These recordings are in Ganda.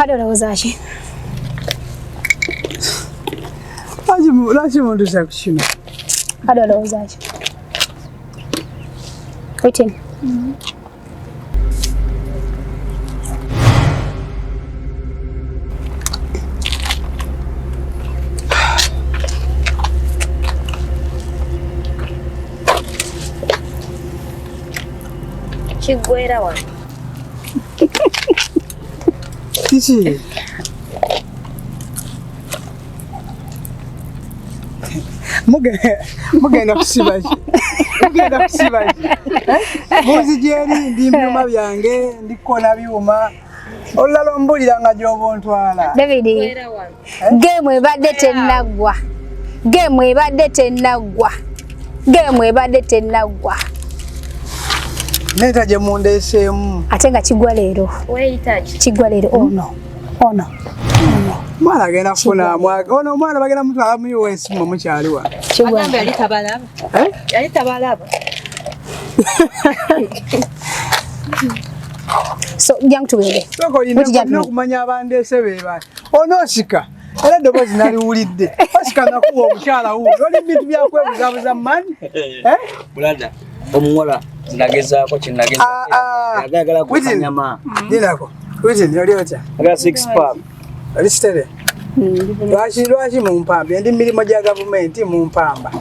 Hadi olowoozaaki? Lwaki muntuusa ku kino? Hadi olowoozaaki? Whitney. Kiggwera wano. Kiki? Mugenda kusiba ki? Mugenda kusiba ki? Muzi gyeri ndi byuma byange ndikola byuma. Olulala ombulira nga gy'obontwala. David, game ebadde tennaggwa. Game ebadde tennaggwa. Game ebadde tennaggwa. Neta gye mundeeseemu. Ate nga kiggwa leero. Weyitaki? Kiggwa leero. Ono. Mwana agenda kufuna mwaka. Ono omwana bagenda mutwala mu US mu mukyaliwa. Agamba yali tabalaba. Yali tabalaba. So jangu tugende. Soko olina okumanya abandeese beeba. Onoosika. Era eddoboozi naliwulidde. Osika nakuwa omukyala wuuli. Oli bintu byakwebuzabuza mu mani. Bulada, omuwala nagezaako kyenageza. Agagala kukanyama. Dinako. Whitney, oli otya? Agala 6 pack. Oli sitere? Lwaki mu mpamba? Endi mirimu gya gavumenti mu mpamba.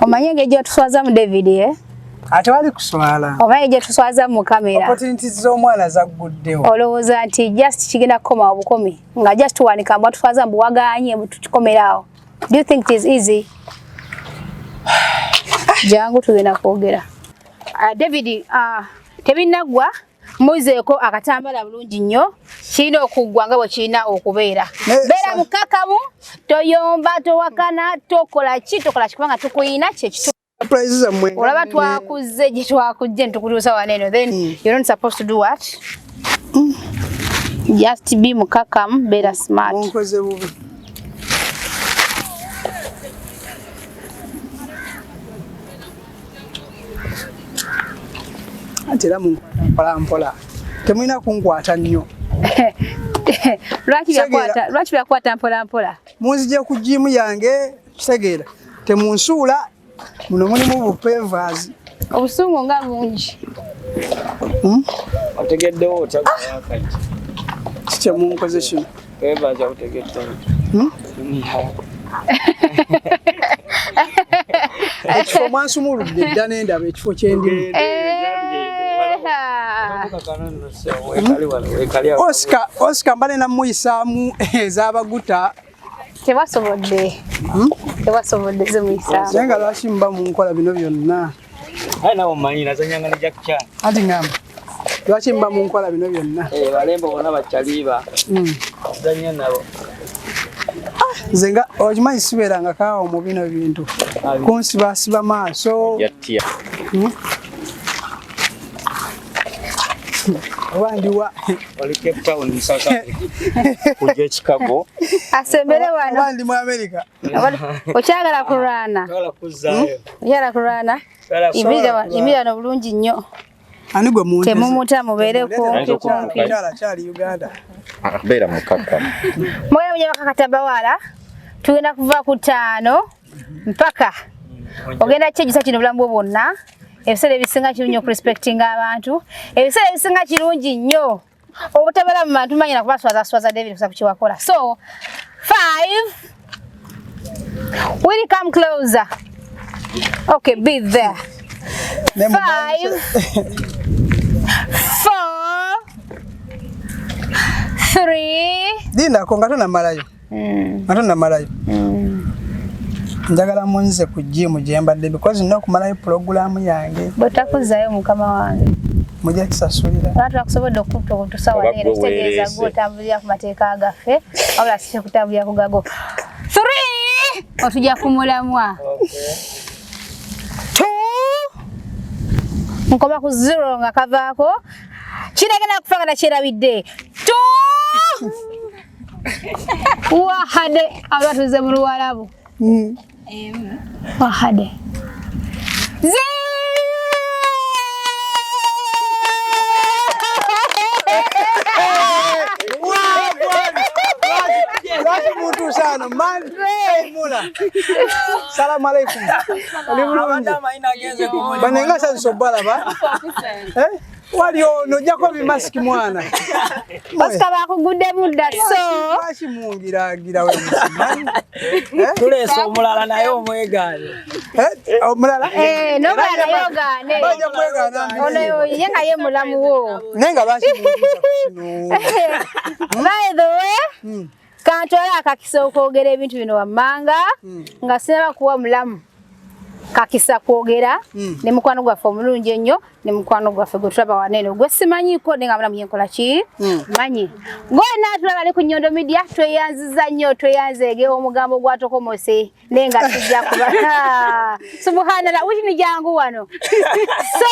Omanye engeri gye tuswaza mu David, eh? Ate wali kuswala. Omanye gye tuswaza mu kamera. Opportunities z'omwana zagguddewo. Olowooza nti just kigenda kukoma obukomi nga just tuwanika mbwa tuswaza mu buwagaanye tukikomerawo. Do you think it is easy? Jangu tugenda kwogera. David, tebinaggwa muzeeko akatambala bulungi nnyo kirina okuggwa nga bwe kirina okubeera. Beera mukakamu, toyomba, towakana, tokola kubanga tukuyina kyekitu. Olaba twakuzze gye twakujje ntukutuusa wano eno. Then you're not supposed to do what? Just be mukakamu, beera smart. Onkoze bubi. Atera mpola. Temulina kunkwata nnyo. Lwaki byakwata mpola? Munzije ku jimu yange kitegeera. Temunsuula muno mulimu bupevazi. Obusungu nga bungi. Otegeddewo otakwakati. Kye munkoze kino. Pevazi otegeddewo. Ekifo mwansumuludde dda n'endaba ekifo kyendimu. Oscar mbale namuyisaamu ez'abaguta. Tebasobodde zimuyisaamu. Naye nga lwaki muba mu nkola bino byonna? Aye nawe omanyi nazanyanga ne Jack Chan. Ati ngamba lwaki muba mu nkola bino byonna? Balembo bonna bakyaliba. Zanya nabo. Nze nga okimanyi sibeeranga kaawa mu bino bintu. Kunsiba maaso. Yattia. Wandiwa. Oli Cape Town mu South Africa. Kujja Chicago. Asembere wano. Wandi mu America. Okyagala kulwana. Kala kuzaayo. Okyagala kulwana. Imira no bulungi nnyo. Ani gwe muntu. Temumuta mubeere kumpi. Kyali Uganda. Beera mukaka. Mwana mwenye wakakatabawala. Tugenda kuva ku 5 mpaka. Ogenda kyejisa kino bulamu bwonna. Ebiseera ebisinga kirungi okurespectinga abantu. Ebiseera ebisinga kirungi nnyo obutabala mu bantu manyina kubaswaza David kusa kukiwakola. So 5 will come closer. Okay, be there. 5 4 3 Dina kongato na malayo. Ngato na malayo. Njagala munze ku gym gyembadde because no kumalayo program yange. Botakuzayo mukama wange. Mujja tusasulira. Abantu bakusobodde okutusawa nero kitegeeza gutambulira ku mateeka agaffe. Wabula si kutambulira ku gago. 3 otujja kumulamwa. Okay. 2 nkoba ku 0 nga kavaako. Kiragenda kufanga na kirabidde. 2 wahade abatuze mu Luwalabu. Wahade. Wow! Lwaki muntu sana man mula. Salamu alaikum. Oli bulungi. Banenga sasa sobala ba. Walio nojako bimaski mwana. Basika bakugudde mudda so. Bashi mungira gira we musimani. Tuleso omulala naye omwegaane. Omulala? Nomulala yogaane. Baja mwegaana. Ono yenga ye mulamu wo. Nenga bashi muntuza kushino. By the way, kantwala akakisa okwogera ebintu bino wammanga nga sinaba kuwa mulamu. Kakisa kwogera ne mukwano gwaffe omulungi ennyo ne mukwano gwaffe gwe tulaba wanene gwe simanyiko nenga mulamu yenkola ki manyi gwe natulaba ali ku Nyondo Media tweyanziza nnyo tweyanzeege omugambo gwatokomose nenga tujja kuba subhanallah Whitney jangu wano so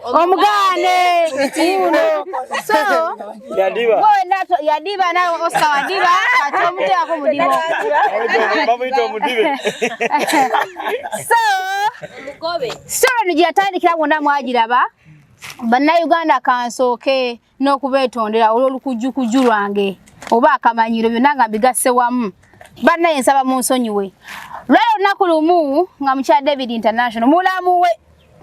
omugane so yadiba na Oscar wadiba atomuteko mudibo so nijatandikira bonna mwagiraba bannayuganda kansooke n'okubeetondera olw'olukujjukuju lwange oba akamanyiro byonna nga bigasse wamu bannaye nsaba munsonyiwe lwali olunaku lumu nga Mukyaala David International mulamu we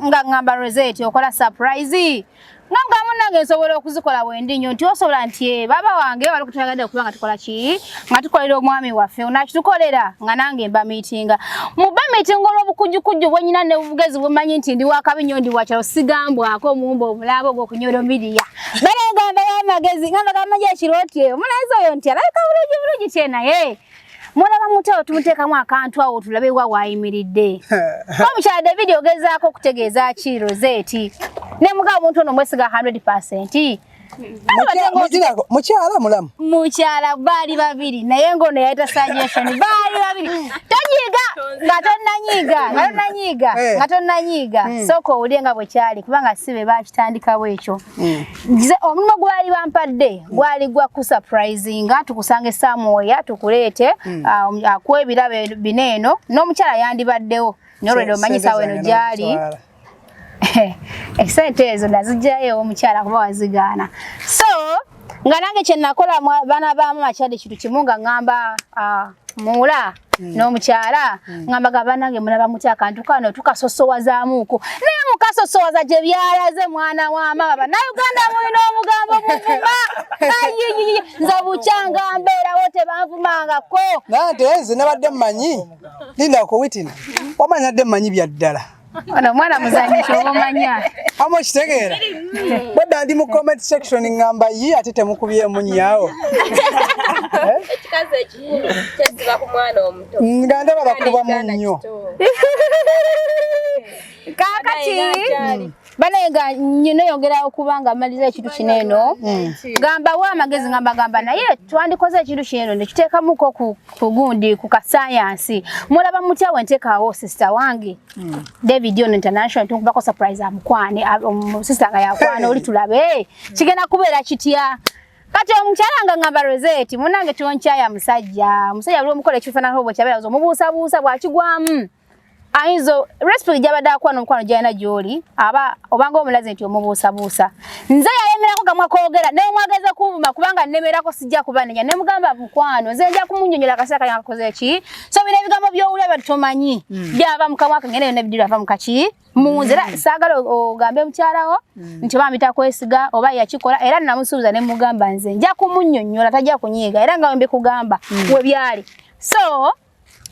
nga ngamba Rozet okola surprise nga munange nsobola okuzikola bwendi nnyo nti osobola nti baba wange bali kutulagadde okubanga tukola ki nga tukolera omwami waffe onakitukolera nga nange mba meetinga muba meetinga olw'obukujjukujju bwenyina ne bugezi bumanyi nti ndi wakabi nnyo ndi wakyalo sigambwako omumba omulabo ogw'okuNyondo Media balengamba y'amagezi ngamba gamagye ekirotye omulenzi oyo nti alabika bulungi tye naye mulaba muteo tumuteekamu akantu awo tulabe wa wayimiridde Mukyaala David ogezaako okutegeeza ki Rozet ne mugabo omuntu ono mwesiga 100%. Mukyaala mulamu. Mukyaala bali babiri naye ngono yaita suggestion bali babiri. Tonyiga nga tonnanyiga soko ulenga bwe kyali kubanga sibe bakitandikawo ekyo. Omulimu gwali bampadde gwali gwa ku surprisinga tukusange somewhere tukuleete akwebirabe bineeno n'omukyala yandibaddewo n'olwedde omanyisa weno gyali. Esente ezo nazijjayo omukyala kuba wazigaana so nga nange kye nakola baana ba mama kyade kitu kimu nga ngamba mula n'omukyala ngamba gabanange mulaba mutya akantu kano tukasosowazaamuuko naye mukasosowaza gye byalaze mwana wa mama bannayuganda mulina omugambo muvuma nze bukyanga mbeerawo tebanvumangako nante nze nabadde mmanyi linda ko Whitney wamanyadde mmanyi bya ddala ono mwana muzanyisha obumanya amo kitegeera bwedda ndi mu comment section ngamba yi ate temukubye munyaawo ekikaze ekikulu kyeziba ku mwana omuto nga ndaba bakuba munnyo kakati banenga nyine yongera okubanga amaliza ekintu kineno gamba wa amagezi gamba naye twandikoze ekintu kineno ne kiteekamuko ku gundi ku kasayansi mulaba mutya wenteekawo sister wange David International tukubako surprise amukwane sister nga yakwana oli tulabe kigenda kubeera kitya kati omukyala ngamba Rozet munange tionkyaya musajja buli omukola ekifaanana obwo kyabeera omubuusabuusa bwakigwamu aizo respect jabada akwana omukwano gyalina gy'oli aba obanga omulaze nti omubuusabuusa nze yayemerako gamwa koogera ne omwageza kuvuma kubanga nnemerako sijja kubanenya ne mugamba mukwano nze nja kumunnyonnyola akaseera kanyakoze ki so bino ebigambo by'owulaba tutomanyi byava mu kamwa kangene byonna bidira ava mu kaki munzira saagala ogambe mukyalawo nti bambi takwesiga oba yakikola era namusuubiza ne mugamba nze nja kumunnyonnyola tajja kunyiiga era nga wembi kugamba we byali so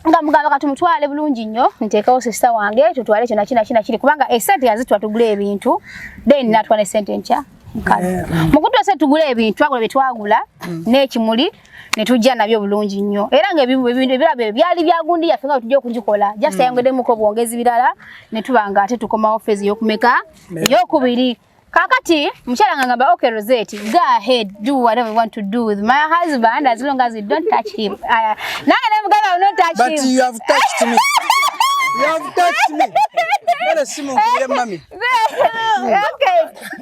nga mugamba katumutwale bulungi nnyo nteekawo sister wange tutwale kyo nakina kiri kubanga esente yazitwa tugule ebintu then natwa ne sente ncha nkale mukutu ese tugule ebintu twagula betwagula n'ekimuli ne tujja nabyo bulungi nnyo era nga ebintu ebirabe byali byagundi yafenga tujja okujikola just yangede muko bwongezi birala ne tubanga ate tukoma office yokumeka yokubiri kakati mchala ngamba okay Rozet go ahead do whatever you want to do with my husband as long as you don't touch him na mugamba don't touch him but you have touched me you have touched me Kale simu nkubire mami. Okay,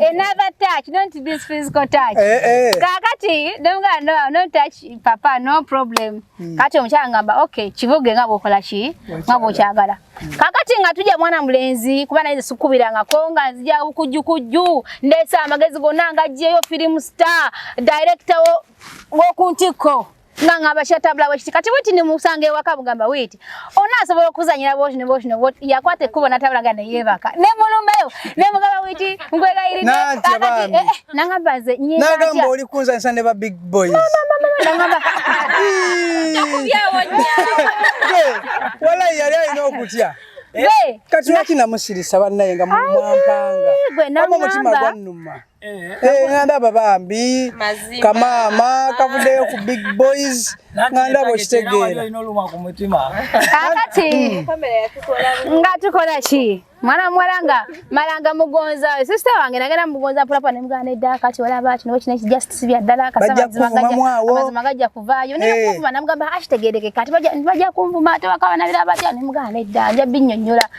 another touch, not this physical touch. Kakati, no touch, papa, no problem. Kati omukyala ngamba, okay, kivuge nga bwokola ki, nga bwokyagala. Kakati nga tujja mwana mulenzi, kuba naye sukubirangako nga nzija kujju, ndeesa amagezi gonna nga ajjeyo film star, director w'okuntiko. Nanga bashatabla wachiti kati Whitney musange wakabugamba Whitney ona asobola okuzanyira boshino yakwate kuba natabla gana yebaka ne mulumbayo ne mugaba Whitney ngwega iri kakati nanga baze nyina nagamba oli kunza nsande ba big boys nanga wala yali ayina okutya kati wakina musirisa bannaye nga mwampanga kama mutima gwannuma nganda babambi kamama kavuddeyo ku big boys nganda bokitegeera kakati nga tukola ki mwana mwalanga malanga mugonza sister wange nagenda mugonza pulapa ne mugana edda kati walaba kino kino justice bya ddala kasaba magajja kuvaayo ne kuvuma namugamba ashitegereke kati bajja kumvuma ate wakaba nabira batya ne mugana edda nja binnyonnyola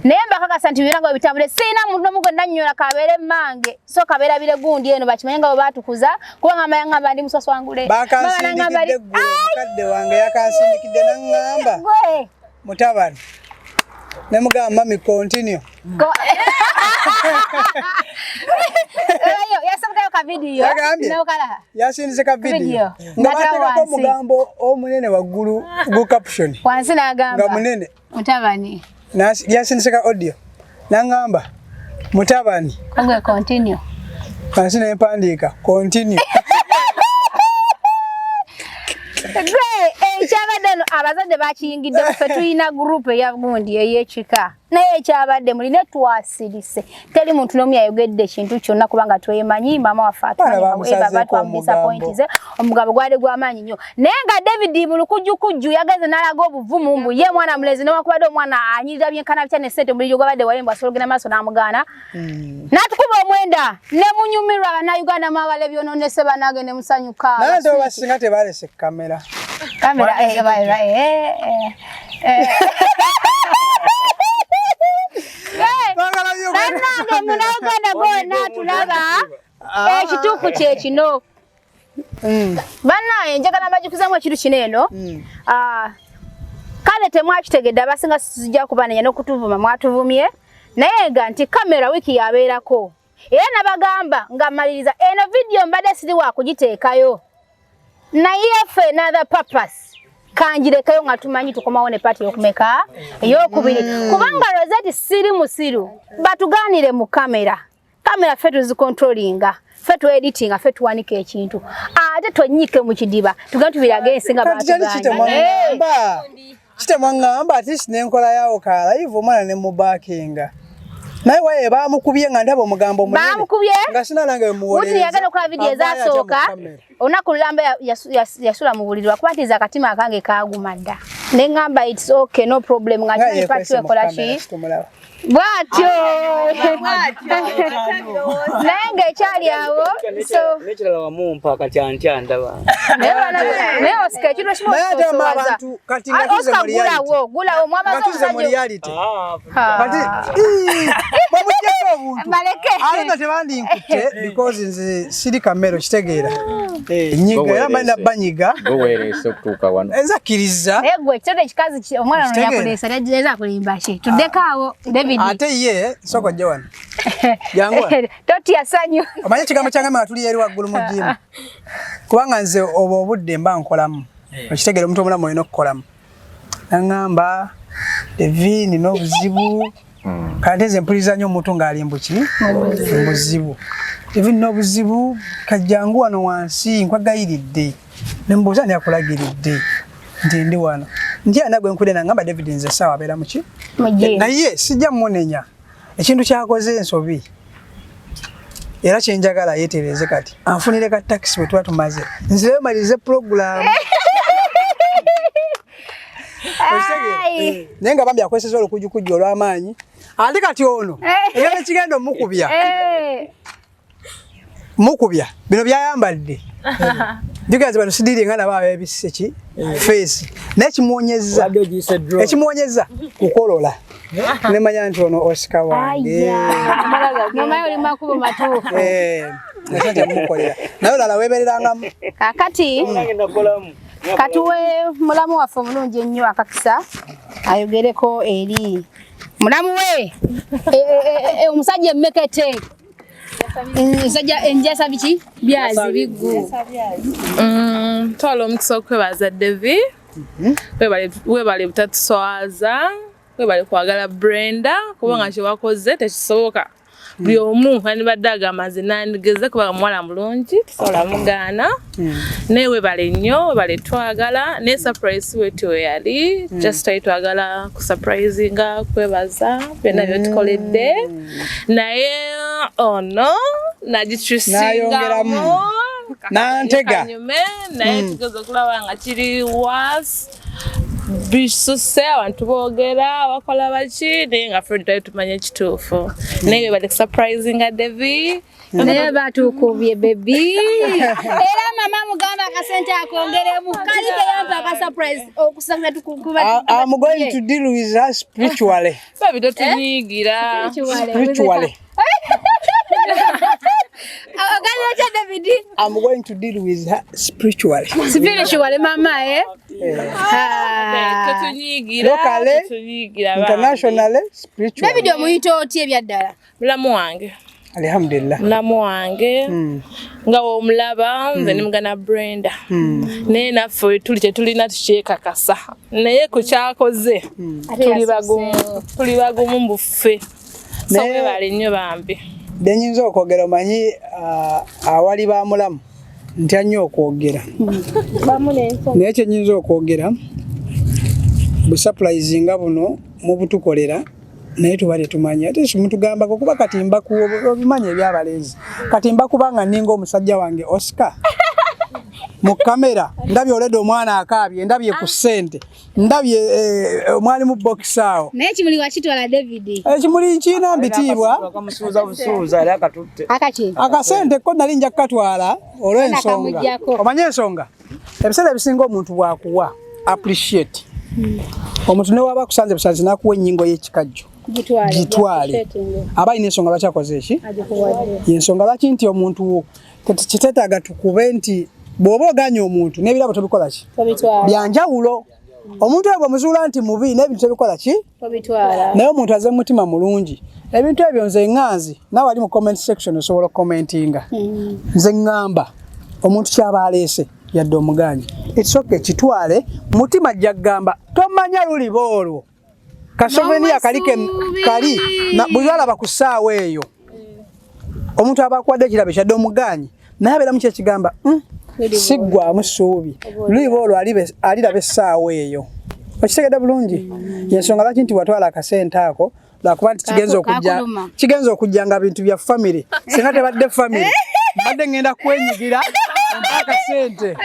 naye mbakakasa nti birango bitambule sina muntu mugo nannyola kabere mange so kabera bire gundi eno bakimanya batukuza kubanga amayanga bandi musaso wangule bakansindikiddde kadde wange yakansindikidde nangamba mutabani ne mugamba mami continue yasabukayo ka video nokala yasinze ka video ngabateka mugambo omunene waggulu go caption wansi nagamba nga munene mutabani yasinze ka audio nangamba mutabani kongwe continue wansi ne mpandika continue Ekyabadde abazadde bakiyingidde ffe tuyina group ya gundi eyekika naye ekyabadde mulina twasirise teri muntu n'omu yayogedde ekintu kyonna kubanga twemanyi mama waffe atwamudisappointize omugabo gwali gw'amaanyi nnyo naye nga David mulukujjukujju yageze n'alaga obuvumu mbu ye mwana mulezi newakubadde omwana anyirira byenkana bitya ne ssente buli gyogabadde walembu asologera maaso n'amugaana n'atukuba omwenda ne munyumirwa bannayuganda mwawala ebyonoonese bannage ne musanyuka naye nte basinga tebalese kamera Nange munaganda gonna tulaba ekituufu kye kino bannaye njagala mbajjukizamu ekintu kino eno kale temwakitegedde abasinga sijja kubanenya n'okutuvuma mwatuvumye naye ga nti kamera wiiki yabeerako era nabagamba nga mmaliriza eno vidiyo mbadde siri wa kugiteekayo naye ffe another purpose kanjirekayo nga tumanyi tukomawo ne pati yokumeka eyokubiri kubanga Rozet siri musiru batuganire mu kamera ffe tuzikontrolinga ffe tu editinga ffe tuwanika ekintu ate tonyike mu kidiba tugenda tubirage ensinga batugamba kitemwangamba ati sinenkola yawo kala hivyo omwana ne mubakinga naye waye bamukubye nga ndabo mugambo munene bamukubye nga sina nange muwolera Whitney yagala kwa video ezasooka onaku lamba yasula mu buliri wakwatiza akatima akange kagumadda ne ngamba it's okay no problem nga chini pati wekola ki bwatyo nange ekyali awo so nekirala wamumpa katyantya ndaba naye osika ekiro kimu ososowaza osika gulawo mwamaze reality bamujjako obuntu alina tebandinkutte because nze siri kamero kitegeera nyiga era mbalina banyiga owerese okutuuka wano enzakkiriza gwe ekitoto ekikazi omwana ono yakuleesa neza akulimba ki tuddekaawo David ate ye soko jja wano jangwa totya sanyu omanyi ekigambo kyange matuli eri waggulu mu jimu kubanga nze obwo obudde mba nkolamu okitegeera omuntu omulamu olina okukolamu naŋŋamba evini n'obuzibu kante nze mpuliriza nnyo omuntu ng'ali mbuki mubuzibu evini n'obuzibu kajjangu wano wansi nkwagayiridde ne mbuuza ani akulagiridde nti ndi wano nti ana gwe nkudde naŋŋamba David nze saawa abeera muki naye sijja mmunenya ekintu kyakoze ensobi era kyenjagala yeetereze kati anfunire ka taxi bwe tuba tumaze nzireyo malirize program naye nga bambi akweseza olukujjukujju olw'amaanyi ate kati ono era nekigenda omukubya mukubya bino byayambadde Jugazi bano sidiri ngana bawe biseki face nekimuonyeza ekimuonyeza kukolola nemanya nti ono Oscar wange mama yoli makubo matu nasente mukolera nayo lala webereranga kakati katuwe mulamu waffe omulungi ennyo akakisa ayogereko eri mulamu we omusajja emmekete nsajja enjasa biki byazi biggu twala omukisa okwebaza Devi webale butatuswaza webale kwagala Brenda kubanga kyewakoze tekisoboka buli omu kandi badde agamaze nandigeze kubanga muwala mulungi tusobola mugaana naye webale nnyo webale twagala ne surprise wetu we yali just twagala kusurprisinga kwebaza byonna byetukoledde naye ono nagitrisingamu nantega naye tugeze okulaba nga kiri was bisuse abantu boogera bakola baki naye nga ffe tutali tumanya ekituufu naye bali surprisinga Devi naye batukubye bebi era mama mugamba akasente akongeremu kali kayampa aka surprise okusanga tukukuba I'm going to deal with her spiritually babi totunyigira spiritually I'm going to deal with her spiritually. Spiritually, mama, locally, internationally, spiritually. David, omuyito otye byaddala? Mulamu wange. Alhamdulillah. Mulamu wange. Nga omulaba nze ne mugana Brenda. Naye naffe tuli tetulina tukyekakasa. Naye ku kyakoze tuli bagumu mbuffe. So webale nnyo bambi. Denyinza okwogera omanyi awali bamulamu ntya nnyo okwogera naye kyenyinza okwogera busurprisinga buno mubutukolera naye tuba tetumanya ate simutugambako kuba katimba kubimanya ebyabalenzi katimba kubanga ninga omusajja wange Oscar mu kamera ndabye olede omwana akaabye ndabye ku ssente ndabye omwali mu box awo naye kimuli wakitwala David ekimuli nkina mbitiibwa akamusuuza busuuza ali akatutte akasente ko nali nja kukatwala olw'ensonga omanye ensonga ebiseera ebisinga omuntu bwakuwa appreciate omuntu ne waba kusanze busanze nakuwa ennyingo y'ekikajjo gitwale aba alina ensonga lwaki akoze eki yensonga lwaki nti omuntu kiteetaaga tukube nti bw'oba oganya omuntu n'ebirabo tobikola ki byanjawulo omuntu oyo bwemuzuula nti mubi n'ebintu tebikola ki naye omuntu aze mutima mulungi ebintu ebyo nze ŋŋanzi nawe ali mu comment section osobola okukomentinga nze ŋŋamba omuntu kyaba aleese yadde omuganyi ekisooka ekitwale mutima ajja kugamba tomanya luliba olwo kasoveniya kali buli alaba ku ssaawa eyo omuntu aba akuwadde ekirabo kyadde omuganyi naye abeeramu kyekigamba siggwamu ssuubi luliba olwo aliraba essaawa eyo okitegedde bulungi yensonga lwaki nti watwala akasente ako lwakuba nti kigenza okujja nga bintu bya famire singa tebadde famire mbadde ngenda kwenyigira akasente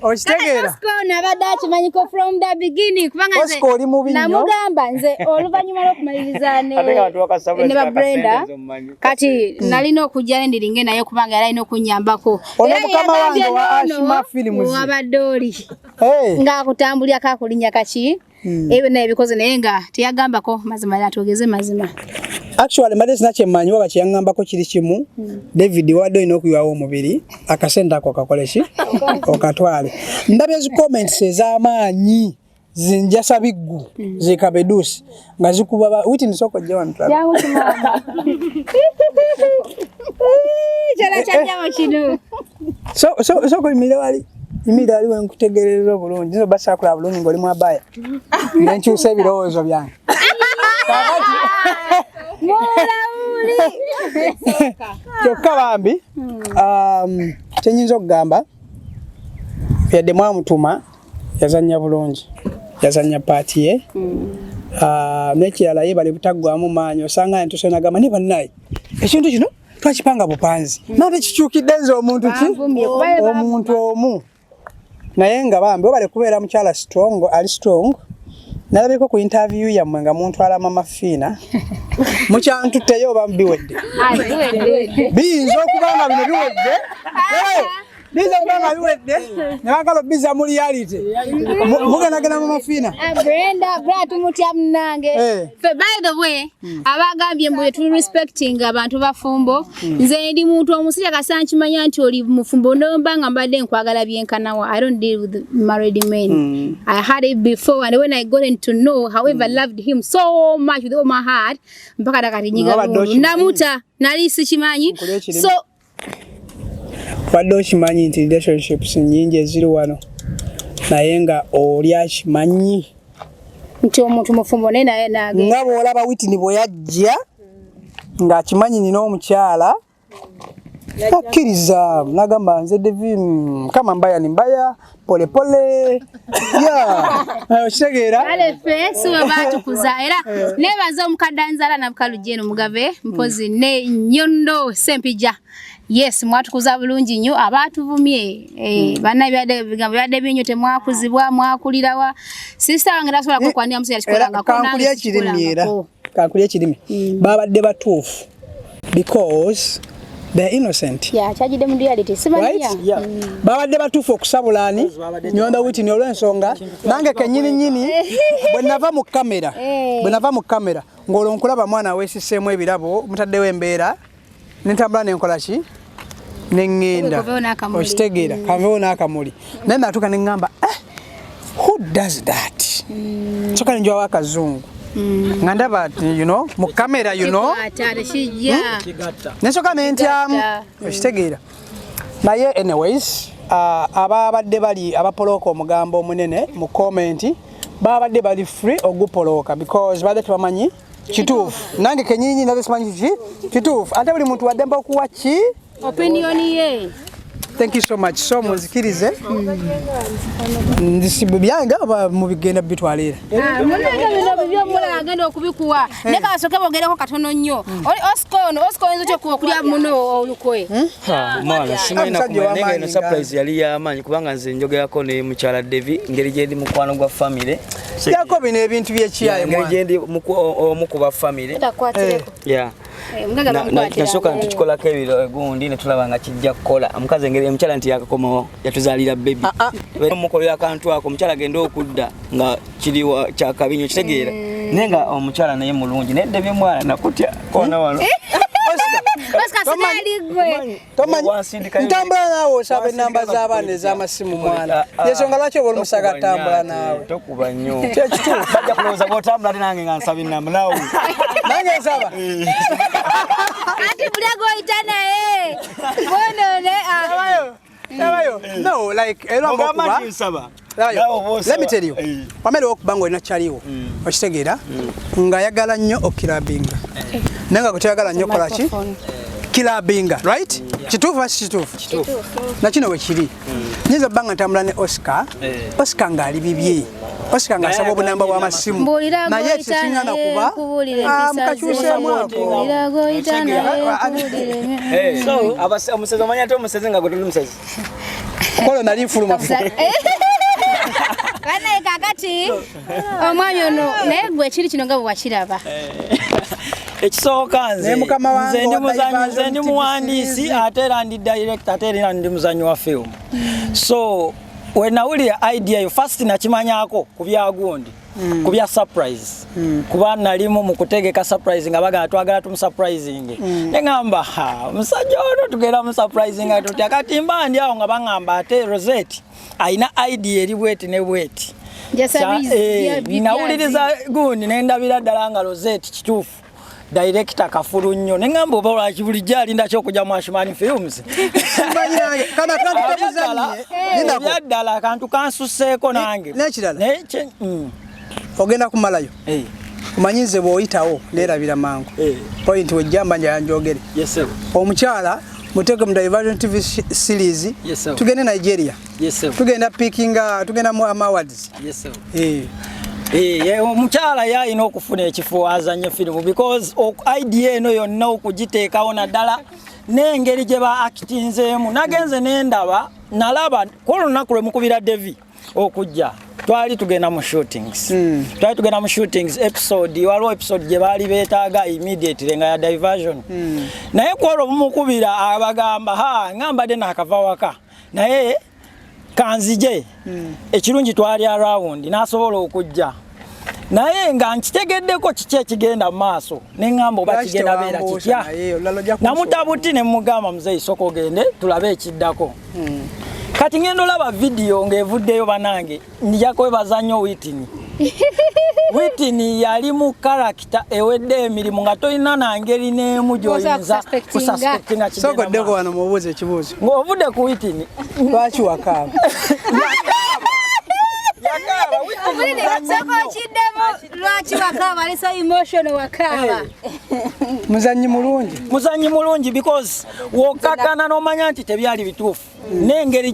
okitegeera nabadde akimanyiko from the beginning kubanga nze oli mubi nnyo namugamba nze oluvannyuma lw'okumaliriza ne Brenda kati nalina okujjayo ndiringe naye kubanga yali alina okunyambako ono mukama wange wa Ashima Films wabadde oli ng'akutambulya kakulinnya kaki ebyo naye bikoze naye nga teyagambako mazima atwogeze mazima actually mbadde sina kyemmanyi waba kyeyaŋŋambako kiri kimu David wadde olina okuyiwawo omubiri akasente ako kakole ki okatwale ndabye ezi comments ez'amaanyi zinjasa biggu zikabedusi nga zikuba Whitney soko jja wano soko imire wali wenkutegereza obulungi nzo basakula bulungi ng'oli mu abaya nenkyusa ebirowoozo byange kyokka bambi kyenyinza okugamba yadde mwamutuma yazannya bulungi yazannya paati ye n'ekirala ye bali butaggwamu maanyi osanga ntuso nagamba ne bannaye ekintu kino twakipanga bupanzi nate kikyukidde nze omuntu ki omuntu omu naye nga bambi bale kubeera mukyala strong ali strong Nalabeko ku interview ya mwenga muntu ala mama fina. Muchantu teyo bambiwedde. Binzo kubanga bino biwedde. Biza kubanga biwedde. Nabakalo biza mu reality. Mugana gana mama fina. Brenda bratu mutya mnange. By the way, abagambye mbuye tu respecting abantu bafumbo. Nze ndi muntu omusija kasanchi manya nti oli mufumbo ndombanga mbadde nkwagala byenkanawa. I don't deal with married men. I had it before and when I got to know however I loved him so much with all my heart mpaka dakati nyiga namuta nali sikimanyi so Wadde okimanyi nti relationships nyingi eziri wano naye nga oli akimanyi nti omuntu mufumbo naye naye nage nga bw'olaba Whitney bwe yajja ng'akimanyi nina omukyala akkiriza nagamba nze Devi kama mbaya ni mbaya pole pole okitegeera ale fesi webatukuza era nebaza omukaddanzala nabukalujeno mugave mpozi ne Nyondo Sempija. Yes, mwatukuza bulungi nnyo abatuvumye bana bigambo byadde binyo temwakuzibwa mwakulirawa sister wange tasobola kukwanya musya kikolanga kankulya kirimira kankulya kirimi babadde batuufu because they're innocent. Yeah, chajide mu reality simanya. Right? Babadde batuufu okusabulani Nyondo Whitney olw'ensonga nange kenyini bwe nava mu kamera ng'olwo nkulaba mwana weesiseemu ebirabo mutaddewo embeera nentambula nenkola ki nengenda okitegeera kanvewo n'akamuli naye natuuka neŋŋamba who does that soka nenjwawo akazungu nga ndaba mu kamera nensoka nentyamu okitegeera naye anyways ababadde bali abapolooka omugambo omunene mu komenti babadde bali free ogupolooka because badde tebamanyi kituufu nange kenyinyi naze simanyi kituufu ate buli muntu wadde mba okuwa ki opinion ye. Thank you so much. So munzikirize ndisibu byange aba mubigenda bitwalira munanga bino byo mula agenda okubikuwa neka asoke bogereko katono nnyo Osco enzo kyo kulya muno olukwe mwana simaina kumenega eno surprise yali yamanyi kubanga nze njogerako ne Mukyaala Devi ngeri gyendi mukwano gwa family yako bino ebintu byekiyaye ngeri gyendi omukuba family yeah nasoka tukikolako ebiro gundi netulaba nga kijja kukola omukazi engeri omukyala nti yakakomawo yatuzaalira baby omukolera akantu ako omukyala agenda okudda nga kiriwa kyakabinyo kitegeera naye nga omukyala naye mulungi nedde byemwana nakutya kona wano Oscar sinaligwe ntambula naawe osaba enamba z'abaana ez'amasimu mwana yensonga lwaki oba olumusaka ttambula naawe tokuba nnyo kyekituufu bajja kulowooza bw'otambula ate nange nga nsaba enamba naawe nange nsaba ati bulyago oyita naye bonone sabayo no like let me tell you wamere okubango ina chaliwo okitegeera nga yagala nnyo okirabinga nenga kutayagala nnyo kolaki kilabinga right kituufu kituufu nakino we kiri nyiza banga ntambula ne Oscar ngali bibye Oscar ngasaba obunamba bw'amasimu naye tekingana kuba mukakyuseemu ako so omusezi omanya ate omusezi nga gwe omusezi kola nali nfuluma kana kakati omwami ono naye gwe kiri kino nga bwe wakiraba ekisooka nze ndi muwandiisi ate era ndi director ate era ndi muzanyi wa film so wenawulira idea yo first nakimanyako ku byagundi ku bya surprise kuba nalimu mu kutegeka surprise nga baga twagala surprising ngamba musajja ono tugera mu surprising atutya kati mbandi awo nga bangamba ate Rozet aina idea eri bweti ne bweti nawuliriza gundi nendabira ddala nga Rozet kituufu director kafulu nnyo nengamba oba lwaki bulijjo alinda kyokujja mu Ashman Films kana kantu yaddala akantu kansuseeko nange ogenda kumalayo kumanyize bw'oyitawo neerabira mangu point wejjamba njanjogere omukyala mutego mu Diversion TV series tugende Nigeria tugenda pickinga tugenda mu awards omukyala yalina okufuna ekifo azanye firimu because idea eno yonna okugiteekawo naddala n'engeri gye ba actinzeemu nagenze nendaba nalaba ku lunaku lwe mukubira Devi okujja twali tugenda mu shootings episode waliwo episode gye baali beetaaga immediately nga ya diversion naye kwolwo bumukubira abagamba ngambadde naakava waka naye kanzije ekirungi twali around n'asobola okujja naye nga nkitegeddeko kiki ekigenda mu maaso neŋŋamba oba kigenda beera kitya namutabuti ne mugamba muzeeyi soko ogende tulabe ekiddako kati ngendo olaba vidiyo ng'evuddeyo banange njja kwebaza nnyo Whitney yali mu karakita ewedde emirimu nga tolina nangeri n'emu gy'oyinza kususpectinga sokoddeko wano mubuuze ekibuuzo ng'ovudde ku Whitney lwaki wakaaba muzanyi mulungi because wokakana n'omanya nti tebyali bituufu n'engeri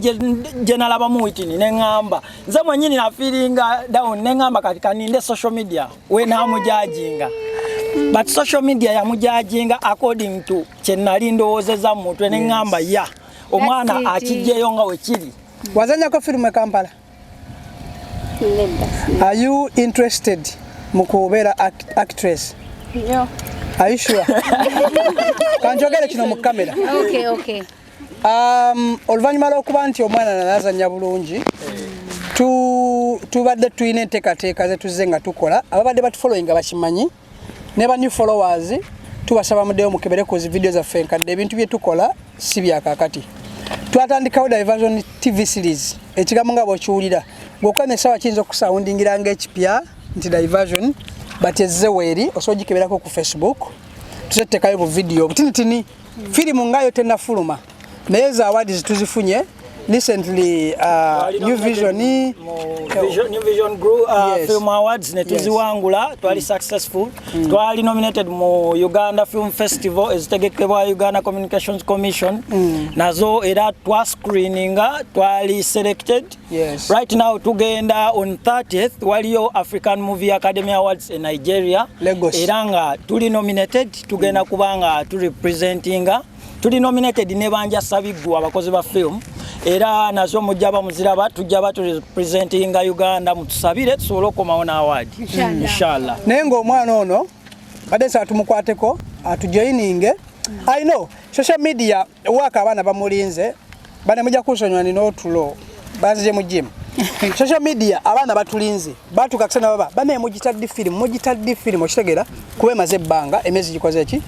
gye nalabamu Whitney neŋŋamba nze mwennyini nafiiringa down neŋŋamba kati kaninde social media we naamujajinga but social media yamujajinga according to kye nali ndowoozezza mu mutwe neŋŋamba omwana akijjeyo nga we kiri wazanyako firimu e Kampala. Are you interested mukubera actress? Yeah. Are you sure? Kanjogere kino mu kamera. Okay. Oluvanyuma lw'okuba nti omwana nazanya bulungi tubadde tuyina enteekateeka ze tuzze nga tukola ababadde batufollowinga bakimanyi ne ba new followers tubasaba muddeyo mukebere ku video zaffe nkadde ebintu bye tukola si bya kakati. Twatandikawo diversion TV series ekigambo nga bw'okiwulira gwokane sawa kiyinza okusoundingira ng'ekipya nti diversion but ezzeweeri osobola ogikeberako ku Facebook tuzettekayo bu video butinitini firimu ngayo tennafuluma naye za awards tuzifunye recently New Vision grew Film Awards ne tuziwangula twali successful twali nominated mu Uganda Film Festival ezitegekebwa Uganda Communications Commission nazo era twa screeninga twali selected right now tugenda on 30th waliyo African Movie Academy Awards in Nigeria era nga tuli nominated tugenda kubanga tu representinga tuli nominated ne Banja Sabiggu abakozi ba film era nazo mujaba muziraba tujaba tu representing Uganda mutusabire tusobole okomawo na award inshallah nengo omwana ono badesa tumukwateko atujoininge I know social media waka abana bamulinze bane mujja kusonywa ni notulo bazije mu gym social media abana batulinze batukakisana baba bane mujitaddi film okitegera kuba maze ebbanga emezi gikoze ki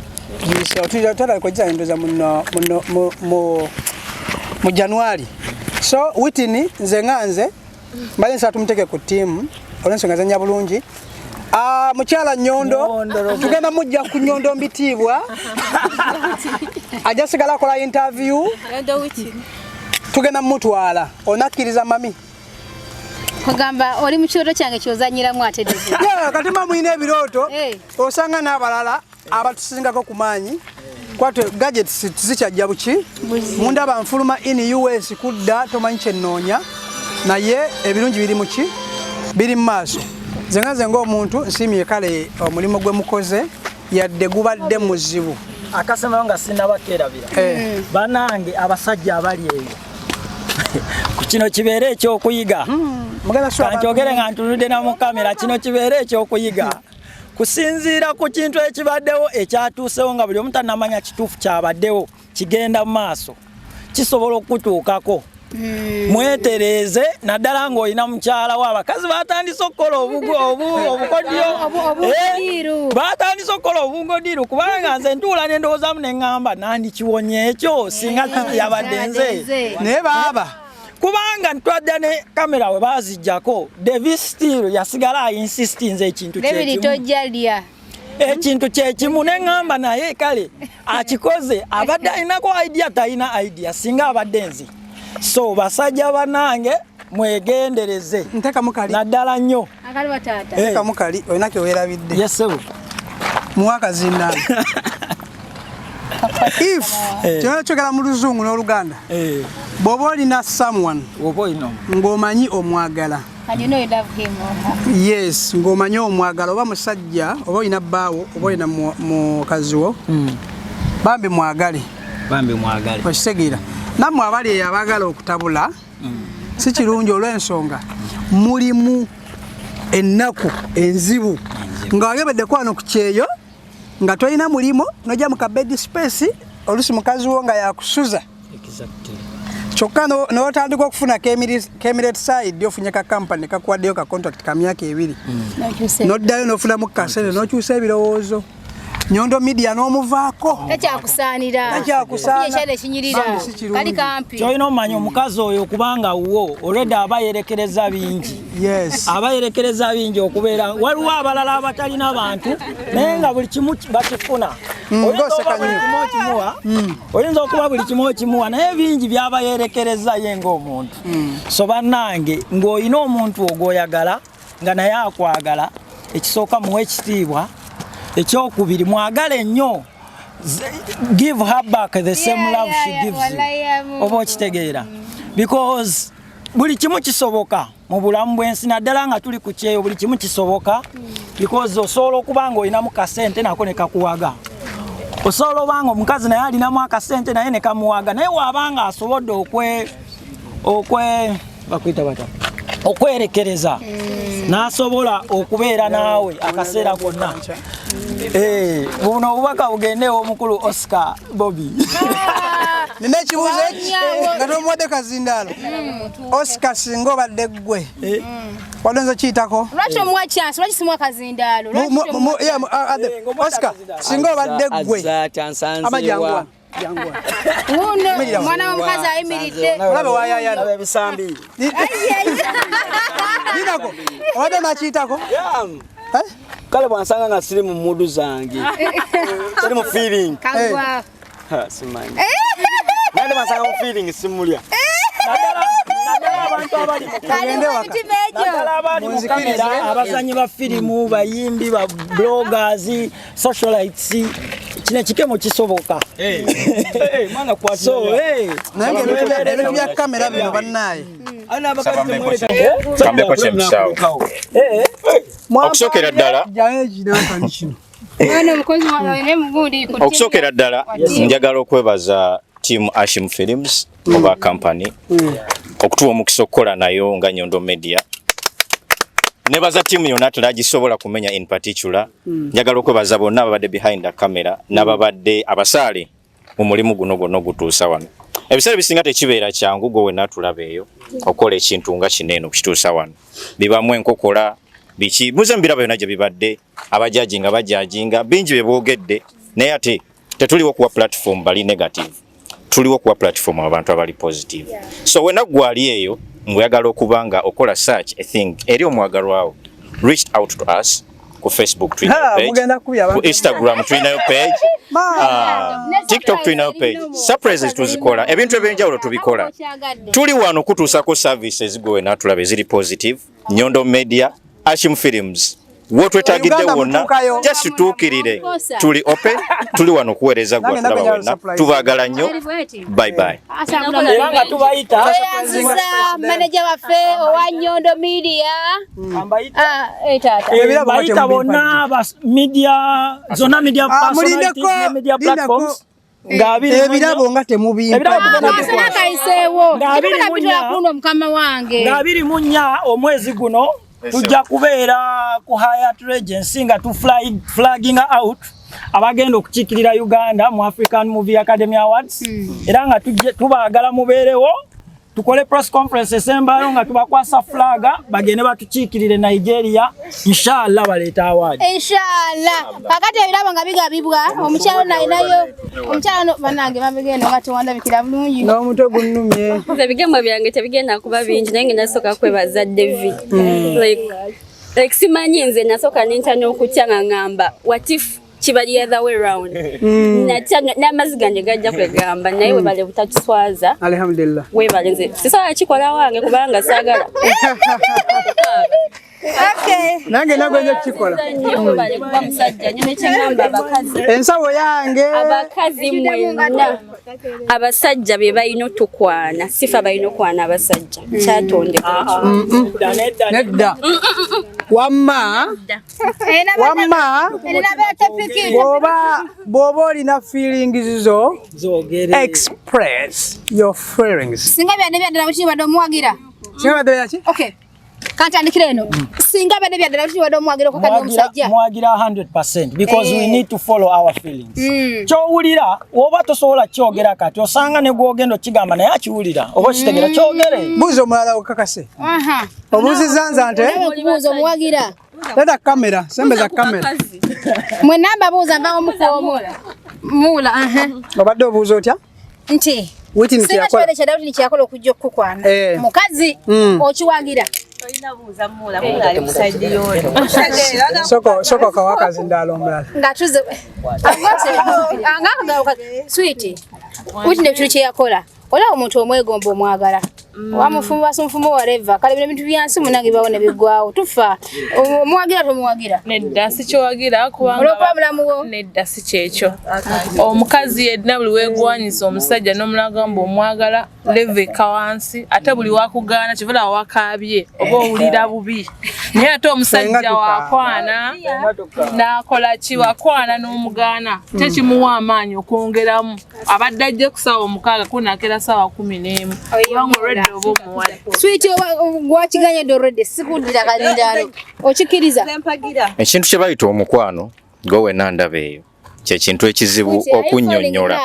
yise otutala ko ndoza mu January so Whitney nze nganze mbale sa tumuteke ku team olensonga zanya bulungi Mukyaala Nyondo tugenda mujja ku Nyondo mbitibwa ajasigala kola interview tugenda mutwala onakkiriza mami kugamba oli mu kiroto kyange kyozanyiramu ate dizi kati mamuyina ebiroto osanga n'abalala abatusingako ku maanyi kwate gadgets tuzikyajja buki munda banfuluma in US kudda tomanyi kyennoonya naye ebirungi biri muki biri mu maaso zengaze ng'omuntu nsiimye kale omulimu gwe mukoze yadde gubadde muzibu akasemayo nga sinnabakeerabira banange abasajja abali eyo ku kino kibeere ekyokuyiga kankyogere nga ntunudde na mu kamera kino kibeere ekyokuyiga kusinziira ku kintu ekibaddewo ekyatuusewo nga buli omu tannamanya kituufu kyabaddewo kigenda mu maaso kisobola okutuukako mwetereeze naddala ng'olina mukyala wo abakazi batandise okukola obukodyo batandise okukola obungodiiru kubanga nze ntuula ne ndowoozamu ne ŋŋamba nandikiwonye ekyo singa yabadde nze naye baaba kubanga ntwadda ne kamera we bazijjako David Steele yasigala ainsistinze ekintu ekintu kyekimu ne ŋŋamba naye kale akikoze abadde alinako idea talina idea singa abadde nze so basajja banange mwegendereze naddala nnyo ntekamu kali olinake weerabidde yesewe muwaka zindaala if kyogera mu luzungu n'oluganda bw'oba olina someone ng'omanyi omwagala yes ng'omanyi omwagala oba musajja oba olina bbaawo oba olina mukazi wo bambi mwagale okitegeera nammwe abali eyo abaagala okutabula si kirungi olw'ensonga mulimu ennaku enzibu nga wagebedde kwano ku kyeyo nga tolina mulimo nojja mu kabed space olusi mukazi wo nga yakusuza kyokka n'otandika okufuna kemirate side ofunye ka company kakuwaddeyo ka contract ka myaka 2 n'oddayo n'ofunamu kasente n'okyusa ebirowoozo Nyondo Media n'omuvaako ekyakusaanira ekyale kinyirira kali kampi kyolina omanyi omukazi oyo kubanga wo already abayerekereza bingi abayerekereza bingi okubeera waliwo abalala abatalina bantu naye nga buli kimu bakifuna oyinza okuba buli kimu okimuwa naye bingi byabayerekereza ye ng'omuntu so bannange ng'olina omuntu ogw'oyagala nga naye akwagala ekisooka muwe ekitiibwa ekyokubiri mwagale nnyo give her back the same love she gives you oba okitegeera because buli kimu kisoboka mu bulamu bw'ensi naddala nga tuli ku kyeyo buli kimu kisoboka because osobola okuba nga olinamu kasente nako ne kakuwaga osobola obanga omukazi naye alinamu akasente naye ne kamuwaga naye waabanga asobodde okwerekereza n'asobola okubeera naawe akaseera konna buno obubaka bugendeewo omukulu Oscar Bobby nina ekibuuzo nga tomuwadde kazindaalo Oscar singa obadde ggwe wadonza kiyitako lwaki omuwa chance lwaki simuwa kazindaalo Oscar singa obadde ggwe amajanguwa mwana w'omukazi ayimiridde olabe wayayana ebisambi ninako obadde nakiyitako kale bwansanga nga siri mu mudu zange siri mu feeling simanyi nande bwansanga mu feeling simulya abazanyi ba firimu bayimbi ba bloggers socialites kino kikemo kisoboka mwana kwatso nange ebintu bya kamera bino bannaye kambeko kyempisaawo okusookera ddala okusookera ddala njagala okwebaza team Ashim Films oba company okutuwa omukisa okukola nayo nga Nyondo Media nebaza team yonna tulagisobola kumenya in particular njagala okwebaza bonna ababadde behind the camera n'ababadde abasaale mu mulimu guno gwonna ogutuusa wano ebiseera bisinga tekibeera kyangu gwe wenna tulabeeyo okola ekintu nga kineeno kituusa wano bibamu enkokola biki muze mbiraba byonna gye bibadde abajajinga bajajinga bingi bye boogedde naye ate tetuliwo kuwa platform bali negative tuliwo kuwa platform abantu abali positive so wenna gwali eyo ng'oyagala okuba nga okola search a thing eri omwagalwawo reached out to us ku Facebook tulinayo page ku Instagram tulinayo page TikTok tulinayo page surprises tuzikola ebintu ebyenjawulo tubikola tuli wano kutuusako services gwe natulabe ziri positive Nyondo Media Ashim Films wotwetagidde wonna just tutuukirire tuli open tuli wano kuweereza gwa tulaba wonna tubaagala nnyo bye bye era nga tubayita manager waffe owa Nyondo Media bayita bonna media zona media personalities ne media platforms ebirabo nga temubimpa ng'abiri mu nnya omwezi guno tujja kubeera ku Hyatt Regency nga flagging out abagenda okukiikirira Uganda mu African Movie Academy Awards era nga tubaagala mubeerewo tukole press conference esembayo nga tubakwasa flaga bagende batukiikirire Nigeria inshallah baleeta award inshallah kakati ebirabo nga bigabibwa omukyalo nayo omukyalo banange babigenda nga tewanda bikira bulungi n'omuntu gunnumye ebigembo byange tebigenda kuba bingi naye nasooka kwebaza David like simanyi nze nasooka n'intana okutya nga ngamba what if kiba the other way around n'amazzi gange gajja kwegamba naye webale butatuswaza alhamdulillah webale nze sisobola kikola wange kubanga saagala nange nagwenye kukikola webale kuba musajja nyo nekyengamba abakazi ensawo yange abakazi mwenna abasajja be balina otukwana sifa balina okwana abasajja kyatonde nedda wamma bw'oba olina feelings zo express your feelings singa byadde byaddala bukiri badde omuwagira singa badde yaki okay Kantandikira eno. Singa bade byaddala tuti wadde omwagira kwa kali omusajja. Mwagira 100% because we need to follow our feelings. Kyowulira oba tosobola kyogera kati osanga ne gwogendo kigamba naye akiwulira oba kitegera kyogere. Buzo mulala okakase. Obuzi zanza nte. Buzo omwagira. Leta kamera, sembeza kamera. Mwe namba buza mbango mukomo. Mula Obadde obuuza otya? Nti Whitney kyakola. Sina kyadawuti ni kyakola okujja okukwana. Mukazi okiwagira. Olina buuza mula ali musajja yono. Soko kawakazi ndalo omulala. Ngatuze. Angaka sweet. Whitney kitu kyakola. Ola omuntu omwegomba omwagala. Wamufumu basumfumu whatever. Kale bino bintu byansi munange bawone bigwawo. Tufa. Omwagira tomwagira. Nedda si kyowagira kubanga nedda si kyekyo. Omukazi yenna buli weegwanyiza omusajja n'omulagamba omwagala leve kawansi ate buli wakugaana kivula wakaabye oba owulira bubi. Naye ate omusajja wakwana n'akola ki wakwana n'omugaana tekimuwa amaanyi okwongeramu abadde ajje ku ssaawa 6 kunakera ssaawa 11. Sweet gwakiganye dorede sikudira kalindalo. Okikiriza. Ekintu kye bayita omukwano gowe nandabeeyo kye kintu ekizibu okunnyonnyola.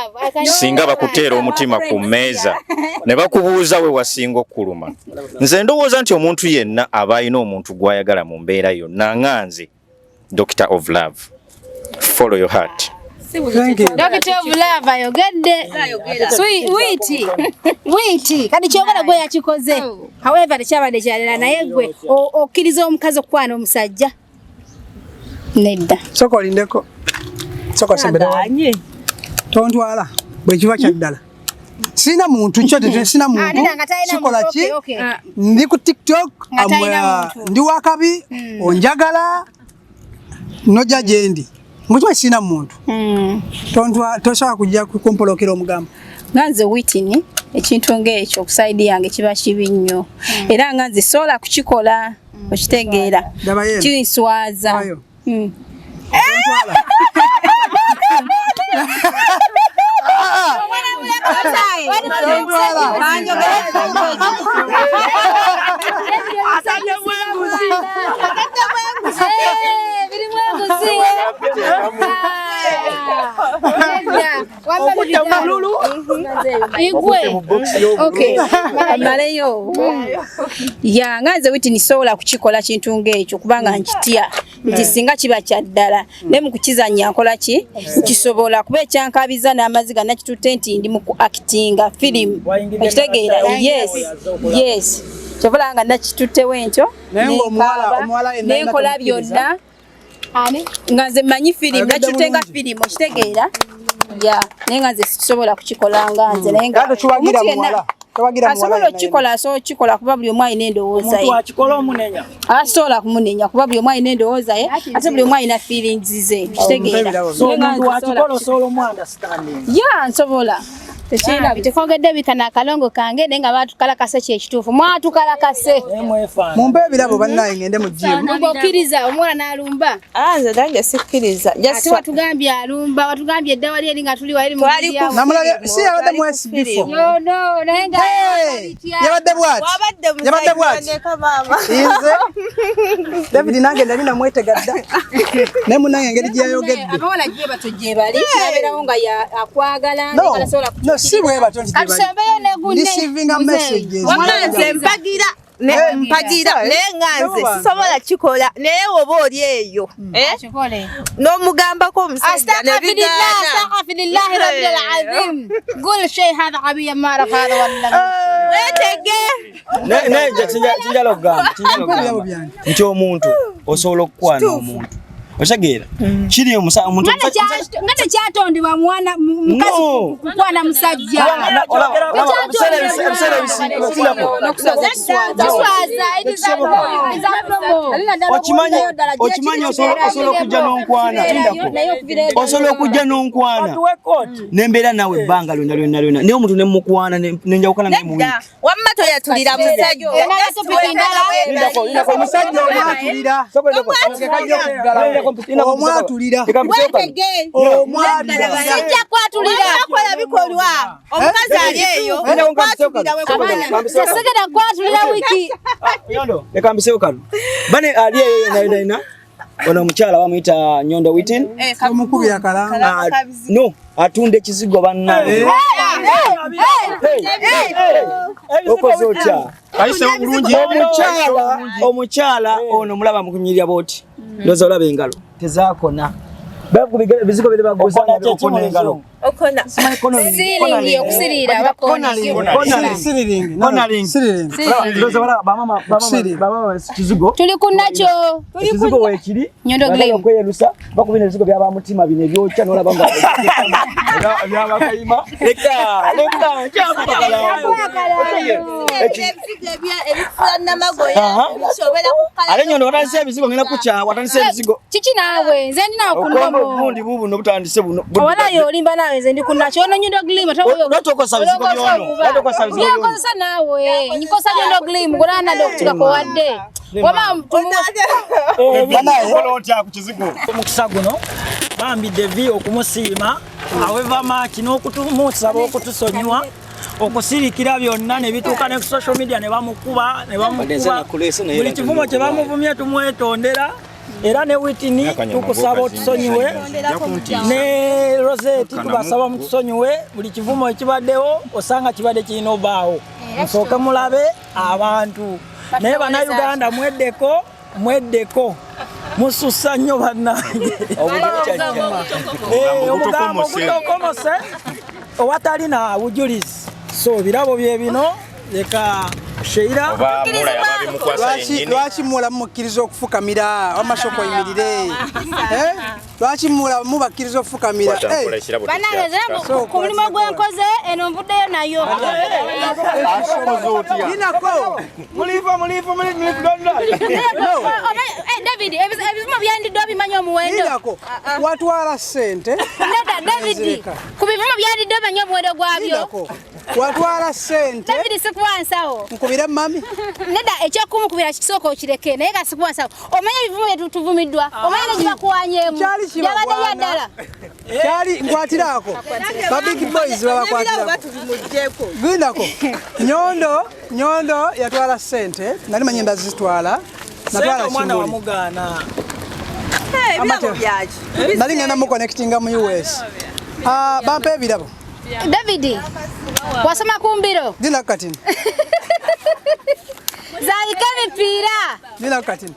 Singa bakuteera omutima ku mmeeza ne bakubuuza we wasinga okkuluma. Nze ndowooza nti omuntu yenna aba alina omuntu gw'ayagala mu mbeera yonna nganze Doctor of Love. Follow your heart. Doctor of Love ayogedde. Wait. Kadi kyogala gwe yakikoze. However tekyabadde kyalera naye gwe okkiriza omukazi okukwana omusajja. Nedda. Soko lindeko. Soko semberewa. Tontwala. Bwe kiba kyaddala. Sina muntu kyote sina muntu. Sikola ki? Ndi ku TikTok ndi wakabi onjagala noja jendi. Mutwa sina muntu. Tontwa tosobola kujja kukompolokera omugamba. Nganze Whitney ekintu ng'ekyo okusaidi yange kiba kibi nnyo. Era nganze sola kukikola okitegeera. Kinswaza. Okay. Maleyo. Ya nganze Whitney sola kukikola kintu ng'ekyo kubanga nkitya. Nti singa kiba kyaddala ne mu kukizanya nkola ki kisobola kuba ekyankabiza n'amaziga nakitutte nti ndi mu actinga film ekitegeera yes kyobola nga nakitutte wentyo nenkola byonna nga nze mmanyi film nakitutte nga film ekitegeera naye nga nze sikisobola kukikola nga nze naye nga asobola okukikola kuba buli omu alina endowooza ye. Asobola kumunenya kuba buli omu alina endowooza ye ate buli omu alina feelings ze. Kitegeera. Nsobola. Tekina bitekongedde bikana akalongo kange nenga batukalakase kyekituufu. Mwatukalakase. Mumpe ebirabo bannaye ngende mu gym. Ngokiriza omwana n'alumba. Nze nange sikkiriza. Ate watugambye alumba, watugambye eddawa lye nga tuli wali mu gym. Namulage si yabadde mu before. No, naye nga yabadde bwati. Yabadde bwati. Inze. David nange ndali namwetegadda. Ne munange ngeri gyayogedde. Abawala gye batojje bali. Kirabirawo nga akwagala nga sola si bwe batonzi bali. Kasembeyo ne gunne. Receiving a messages. Wanganze mpagira. Mpagira nenganze sisobola kikola naye woba oli eyo n'omugambako omusajja nebigana astaghfirullah rabbil azim qul shay hadha qabiya ma raf hadha wallahi wetege kinjala okugamba nti omuntu osobola okukwana omuntu oshageera kiri omuntu ngate kyatondebwa mwana mukazi kukwana musajja okimanyi osobola okujja n'onkwana osobola okujja n'onkwana nembeera nawe ebbanga lyonna naye omuntu nemukwana nenjawukana naye muwi wamma toyatulira musajja omusajja oli atulira omwatulira sijja kwatulira akola bikolwa omukazi ali eyo Segera kwatulira wiki. Leka mbiseyo kano. Bane ali eyo naina. Ono Mukyaala bamuyita Nyondo Whitney. Omukubira kalanga. No, atunde kizigo banna. Okozocha. Kayise bulungi. Omukyaala ono mulaba mukunyirya boti. Ndoza olaba engalo. Tezakona. Bakubigala bizigo bile bagoza okona engalo. okona Siringi okusirira bakona. Ndoza wala bamama kizigo. Tuli kunacho. Kizigo wekiri. Nyondo Glim. Kweyerusa bakubina bizigo byaba mutima bine byokya nola banga. Byaba kayima. Leka kyabakala. Ale Nyondo watanse bizigo ngena kucha watanse bizigo. Chichi nawe nze ndina okunomo. Bundi bubu nobutandise buno. Wala yo limba nawe nze ndikunacho ono Nyondo Glim atawo. Natokosa bizigo byono. Natokosa bizigo byono. Nikosa nawe. Nikosa Nyondo Glim kulana doktika ko wadde. Wama Nkolokoota ku kizigo. Omukisa guno bambidde vi okumusiima aweva maaki n'okutumusaba okutusonyiwa okusirikira byonna ne bituuka ne ku social media ne bamukuba buli kivumo kye bamuvumye tumwetondera era ne Whitney tukusaba otusonyiwe ne Rozet tubasaba mutusonyiwe buli kivumo ekibaddewo osanga kibadde kirina obaawo musooke mulabe abantu naye bannayuganda mweddeko mususa nnyo bannange omugambo ogutokomose owatali na bujulizi so birabo bye bino leka Sheira lwaki mula mukkiriza okufukamira amasoko yimirire lwaki mula mubakkiriza okufukamira banange ku mulimu gwenkoze eno mvuddeyo nayo inako David ebivumo byandidde obimanyi omuwendo inako watwala ssente David ku bivumo byandidde omanyi omuwendo gwabyo watwala ssente David sikuwansawo nkubire mami neda ekyokumukubira kisooka okireke naye kasikuwansawo omanya ebivumo byetuvumiddwa omanya nekibakuwanyemu yabadde yaddala kyali nkwatirako ba big boys babakwatirako gwindako Nyondo yatwala ssente nali manyi ndazitwala natwala kimuli nali ngenda muconnectinga mu US bampa ebirabo David wasoma kumbiro dina katini zaika mipiira dina katini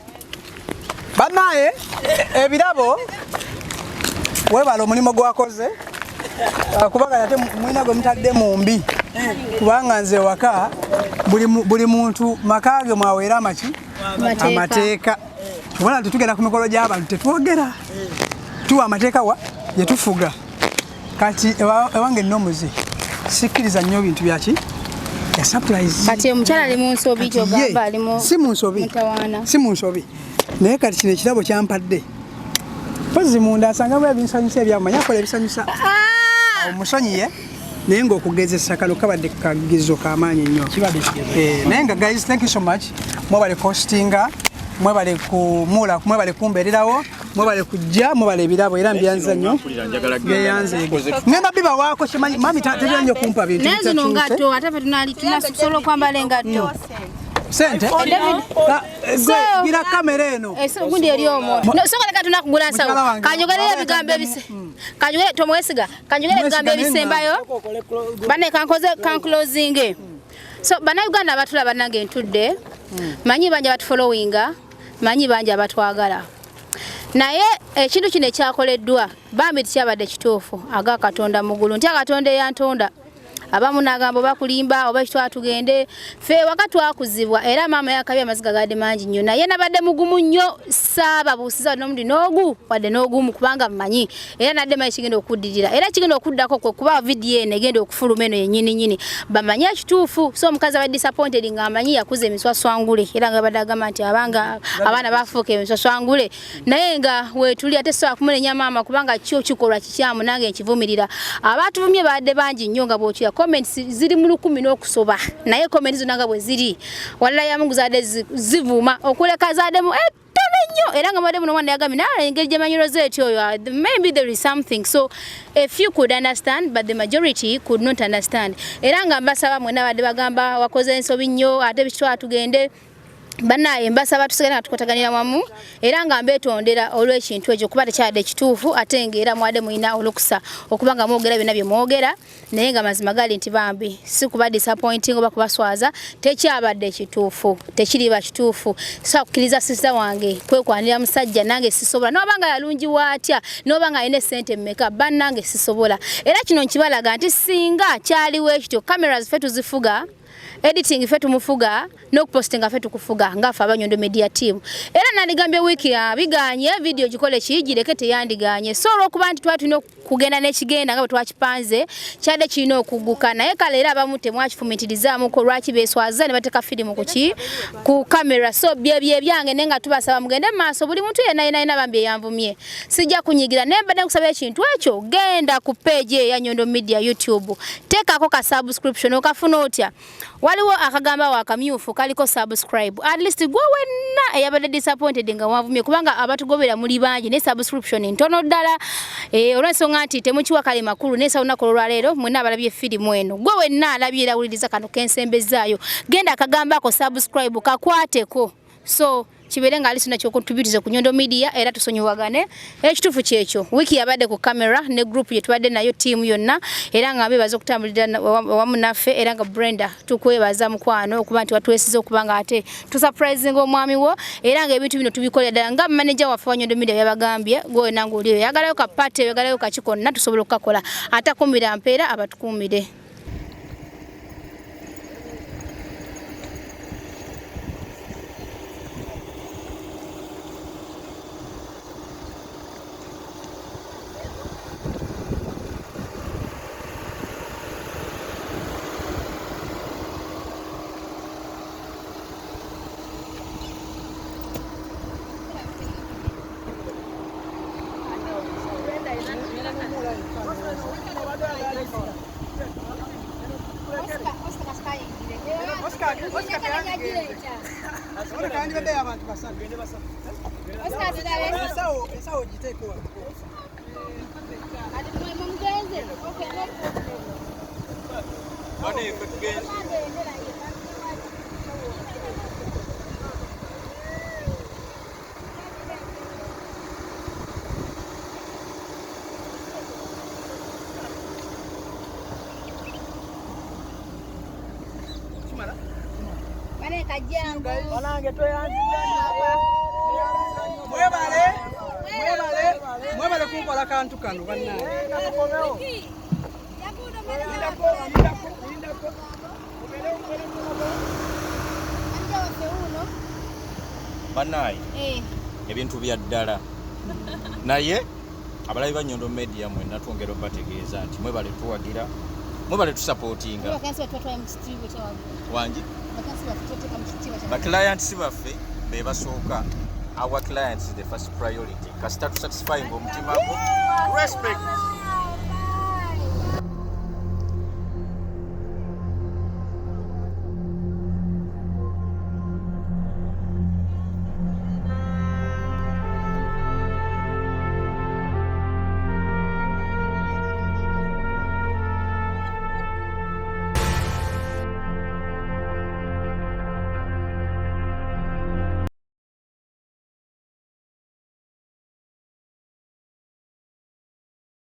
banaye ebirabo webala omulimu gwakoze kubanga nate mwina gwe mutadde mumbi kubanga nze waka buli muntu makage mwawera amaki amateeka tubona tetugenda ku mikolo gy'abantu tetwogera tuwa amateeka wa yetufuga kati ewange nomuze sikkiriza nnyo bintu byaki ya surprise kati omukyala ali mu nsobi kyogamba alimu si mu nsobi naye kati kino ekirabo kyampadde pozi munda asanga bwe binsanyusa ebyamanya akola ebisanyusa omusonyiye naye ng'okugezesa kano kabadde kagezo k'amaanyi nnyo naye nga guys thank you so much mwebale costinga mwebale kumula mwebale kumbeererawo mwebale kujja mwebale ebirabo era mbyanza nnyo byeyanze ngenda biba waako kimanyi mami tetera nnyo kumpa bintu naye zino ngatto ate fe tunasobola okwambala engatto sente gira kamera eno gundi eri omwo sokoleka tunakugula nsawo kanjogerera ebigambo ebise kanjogere tomwesiga kanjogere ebigambo ebisembayo bane kanclosing so bannayuganda abatulaba nange ntudde manyi banja batufollowinga manyi banja abatwagala naye ekintu kino ekyakoleddwa bambi tikyabadde kituufu aga Katonda mugulu nti Katonda eyantonda abamu nagamba bakulimba oba kitwa tugende fe wakati wakuzibwa era mama yakabya amaziga gade mangi nnyo naye nabadde mugumu nnyo saba busiza n'omundi n'ogu wadde n'ogumu kubanga mmanyi era nadde mayi kigenda okuddirira era kigenda okuddako kwe kuba video ene egenda okufuluma eno yennyini nyini bamanyi ekituufu so omukazi aba disappointed ng'amanyi yakuza emiswaswangule era nga badagamba nti abaana bafuuka emiswaswangule naye nga weetuli ate sobola kumunenya maama kubanga kyo kikolwa kikyamu nange nkivumirira abatuvumye badde bangi nnyo nga bw'otya comments ziri mu 10 n'okusoba naye comments zonna nga bwe ziri walla ya Mungu zade zivuma okuleka zademu nnyo era nga madde muno mwana yagambye naye engeri gye manyi Rozet oyo maybe there is something so a few could understand but the majority could not understand era nga mbasaba mwena badde bagamba wakoze ensobi nnyo ate bikitwala tugende banaye mbasaba tusigala tukotaganira wamu era nga mbetondera olw'ekintu ekyo kuba tekyadde kituufu ate ng'era mwade muyina olukusa okuba nga mwogera byonna bye mwogera naye nga mazima gali nti bambi si kuba disappointing oba kubaswaza tekyabadde kituufu tekiriba kituufu so kukkiriza sister wange kwekwanira musajja nange sisobola noba nga yalungiwa atya noba nga alina essente mmeka bannange sisobola era kino nkibalaga nti singa kyaliwo ekityo cameras fe tuzifuga editing fe tumufuga no posting fe tukufuga ngafa abanyondo media team era naligambye wiki ya biganye video gikole kijireke teyandiganye so okuba nti twatino kugenda n'ekigenda nga twakipanze kyade kino okuguka naye kale era abamute mwakifumitirizaamu ko lwaki beswaza ne bateka filimu ku camera so bye byange nenga tubasaba mugende maaso buli muntu yena bambi yanvumye sijja kunyigira naye badde kusaba ekintu ekyo genda ku page ya Nyondo Media YouTube tekako ka subscription okafuna otya waliwo akagamba wakamyufu kaliko subscribe at least gwe wenna eyabadde disappointed nga wavumye kubanga abatugobera muli bangi ne subscription ntono ddala olw'ensonga nti temukiwa kale makulu nesa olunaku olwaleero mwena abalabye firimu eno gwe wenna alabye era awuliriza kano kensembezaayo genda akagambako subscribe kakwateko so kibere nga alisina kyokuntubiriza ku Nyondo Media era tusonyiwagane ekitufu kyekyo wiki yabadde ku camera ne group yetubadde nayo team yonna era nga bebaza okutambulira wamu naffe era nga Brenda tukwebaza mukwano okuba nti watwesize okubanga ate tu surprising omwami wo era nga ebintu bino tubikolera ddala nga manager waffe wa Nyondo Media yabagambye gwe nangu oliyo yagalayo ka party yagalayo ka kikonna tusobola okukakola atakumira mpeera abatukumire Mwebale kunkola kantu kano bannaye. Bannaye ebintu bya ddala naye abalabi ba Nyondo Media mwenna twongera obategeeza nti mwebale tuwagira mwebale tusupportinga wangi ba clients baffe be basooka our clients is the first priority kasita tu satisfying omutima gwo respect